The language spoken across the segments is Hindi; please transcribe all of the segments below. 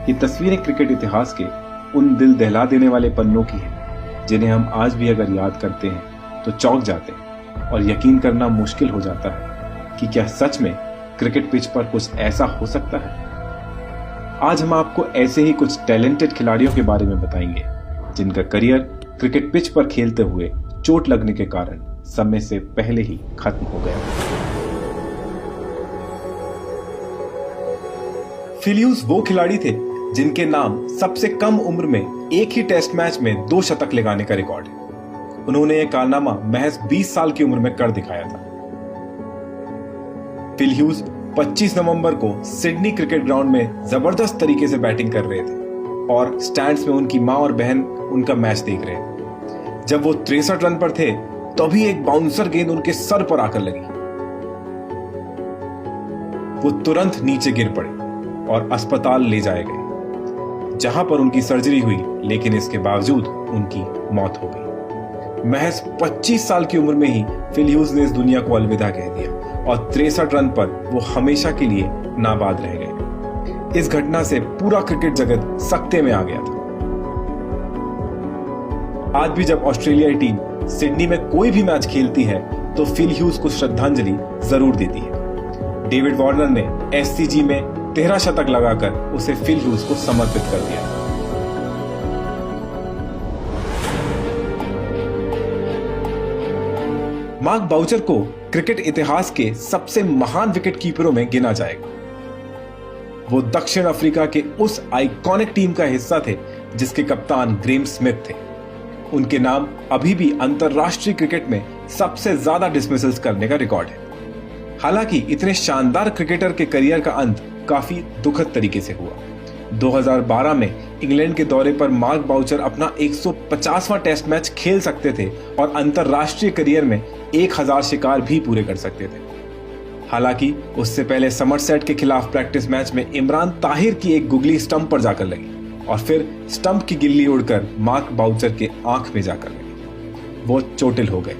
ये तस्वीरें क्रिकेट इतिहास के उन दिल दहला देने वाले पन्नों की हैं जिन्हें हम आज भी अगर याद करते हैं तो चौंक जाते हैं और यकीन करना मुश्किल हो जाता है कि क्या सच में क्रिकेट पिच पर कुछ ऐसा हो सकता है। आज हम आपको ऐसे ही कुछ टैलेंटेड खिलाड़ियों के बारे में बताएंगे जिनका करियर क्रिकेट पिच पर खेलते हुए चोट लगने के कारण समय से पहले ही खत्म हो गया। फिल ह्यूज वो खिलाड़ी थे जिनके नाम सबसे कम उम्र में एक ही टेस्ट मैच में 2 शतक लगाने का रिकॉर्ड है। उन्होंने यह कारनामा महज 20 साल की उम्र में कर दिखाया था। फिल ह्यूज 25 नवंबर को सिडनी क्रिकेट ग्राउंड में जबरदस्त तरीके से बैटिंग कर रहे थे और स्टैंड्स में उनकी मां और बहन उनका मैच देख रहे थे। जब वो 63 रन पर थे तभी एक बाउंसर गेंद उनके सर पर आकर लगी। वो तुरंत नीचे गिर पड़े और अस्पताल ले जाए गए जहां पर उनकी सर्जरी हुई, लेकिन इसके बावजूद उनकी मौत हो गई। महज 25 साल की उम्र में ही फिल ह्यूज ने इस दुनिया को अलविदा कह दिया और 63 रन पर वो हमेशा के लिए नाबाद रह गए। इस घटना से पूरा क्रिकेट जगत सकते में आ गया था। आज भी जब ऑस्ट्रेलियाई टीम सिडनी में कोई भी मैच खेलती है तो फिल ह्यूज को श्रद्धांजलि जरूर देती है। डेविड वार्नर ने एससीजी में 13 शतक लगाकर उसे फिल ह्यूज को समर्पित कर दिया। मार्क बाउचर को क्रिकेट इतिहास के सबसे महान विकेट कीपरों में गिना जाएगा। वो दक्षिण अफ्रीका के उस आइकॉनिक टीम का हिस्सा थे जिसके कप्तान ग्रेम स्मिथ थे। उनके नाम अभी भी अंतरराष्ट्रीय क्रिकेट में सबसे ज्यादा डिसमिसल्स करने का रिकॉर्ड है। हालांकि इतने शानदार क्रिकेटर के करियर का अंत काफी दुखद तरीके से हुआ। 2012 में इंग्लैंड के दौरे पर मार्क बाउचर अपना 150वां टेस्ट मैच खेल सकते थे और अंतरराष्ट्रीय करियर में 1000 शिकार भी पूरे कर सकते थे। हालांकि उससे पहले समरसेट के खिलाफ प्रैक्टिस मैच में इमरान ताहिर की एक गुगली स्टंप पर जाकर लगी और फिर स्टंप की गिल्ली उड़कर मार्क बाउचर के आंख में जाकर लगी। वो चोटिल हो गए।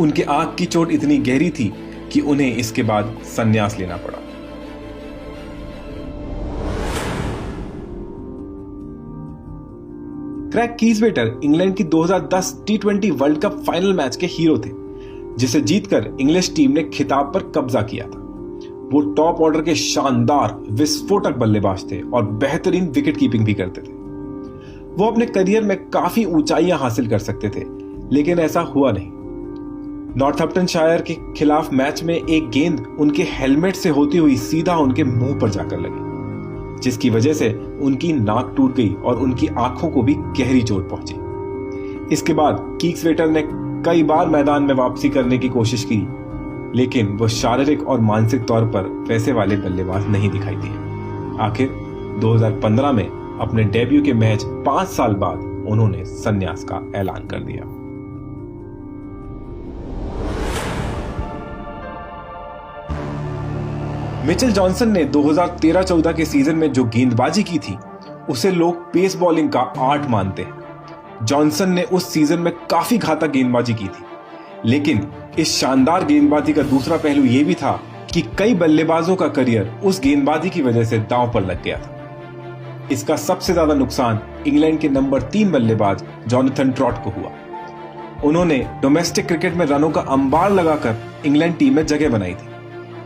उनके आंख की चोट इतनी गहरी थी कि उन्हें इसके बाद संन्यास लेना पड़ा। क्रेग कीजवेटर इंग्लैंड की 2010 टी20 वर्ल्ड कप फाइनल मैच के हीरो थे जिसे जीतकर इंग्लिश टीम ने खिताब पर कब्जा किया था। वो टॉप ऑर्डर के शानदार विस्फोटक बल्लेबाज थे और बेहतरीन विकेट कीपिंग भी करते थे। वो अपने करियर में काफी ऊंचाइयां हासिल कर सकते थे, लेकिन ऐसा हुआ नहीं। नॉर्थम्पटनशायर के खिलाफ मैच में एक गेंद उनके हेलमेट से होती हुई सीधा उनके मुंह पर जाकर लगी, जिसकी वजह से उनकी नाक टूट गई और उनकी आंखों को भी गहरी चोट पहुंची। इसके बाद कीजवेटर ने कई बार मैदान में वापसी करने की कोशिश की, लेकिन वो शारीरिक और मानसिक तौर पर वैसे वाले बल्लेबाज नहीं दिखाई दिए। आखिर 2015 में अपने डेब्यू के मैच 5 साल बाद उन्होंने संन्यास का ऐलान कर दिया। मिचेल जॉनसन ने 2013-14 के सीजन में जो गेंदबाजी की थी उसे लोग पेस बॉलिंग का आर्ट मानते हैं। जॉनसन ने उस सीजन में काफी घातक गेंदबाजी की थी, लेकिन इस शानदार गेंदबाजी का दूसरा पहलू यह भी था कि कई बल्लेबाजों का करियर उस गेंदबाजी की वजह से दांव पर लग गया था। इसका सबसे ज्यादा नुकसान इंग्लैंड के नंबर 3 बल्लेबाज जोनाथन ट्रॉट को हुआ। उन्होंने डोमेस्टिक क्रिकेट में रनों का अंबार लगाकर इंग्लैंड टीम में जगह बनाई थी।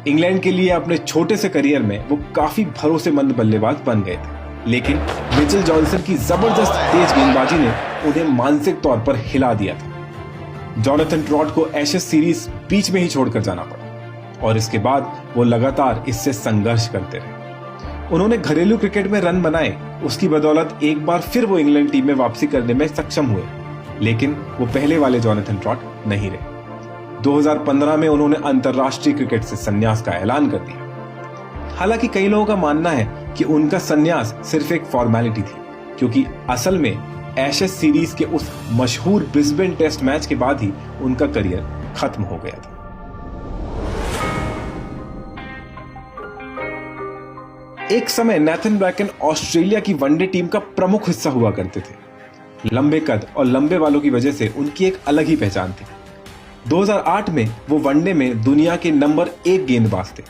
इंग्लैंड के लिए अपने छोटे से करियर में वो काफी भरोसेमंद बल्लेबाज बन गए थे, लेकिन मिचेल जॉनसन की जबरदस्त तेज गेंदबाजी ने उन्हें मानसिक तौर पर हिला दिया था। जोनाथन ट्रॉट को एशेज सीरीज बीच में ही छोड़कर जाना पड़ा और इसके बाद वो लगातार इससे संघर्ष करते रहे। उन्होंने घरेलू क्रिकेट में रन बनाए, उसकी बदौलत एक बार फिर वो इंग्लैंड टीम में वापसी करने में सक्षम हुए, लेकिन वो पहले वाले जोनाथन ट्रॉट नहीं रहे। 2015 में उन्होंने अंतरराष्ट्रीय क्रिकेट से संन्यास का ऐलान कर दिया। हालांकि कई लोगों का मानना है कि उनका संन्यास सिर्फ एक फॉर्मेलिटी थी, क्योंकि असल में एशेज सीरीज के उस मशहूर ब्रिस्बेन टेस्ट मैच के बाद ही उनका करियर खत्म हो गया था। एक समय नेथन ब्रैकन ऑस्ट्रेलिया की वनडे टीम का प्रमुख हिस्सा हुआ करते थे। लंबे कद और लंबे बालों की वजह से उनकी एक अलग ही पहचान थी। 2008 में वो वनडे में दुनिया के नंबर 1 गेंदबाज थे।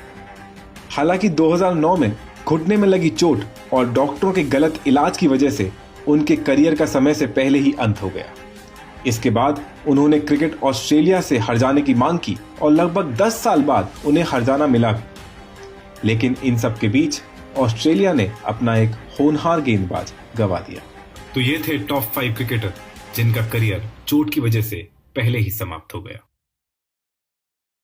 हालांकि 2009 में घुटने में लगी चोट और डॉक्टरों के गलत इलाज की वजह से उनके करियर का समय से पहले ही अंत हो गया। इसके बाद उन्होंने क्रिकेट ऑस्ट्रेलिया से हट जाने की मांग की और लगभग 10 साल बाद उन्हें हरजाना मिला भी। लेकिन इन सब के बीच ऑस्ट्रेलिया ने अपना एक होनहार गेंदबाज गंवा दिया। तो ये थे टॉप 5 क्रिकेटर जिनका करियर चोट की वजह से पहले ही समाप्त हो गया।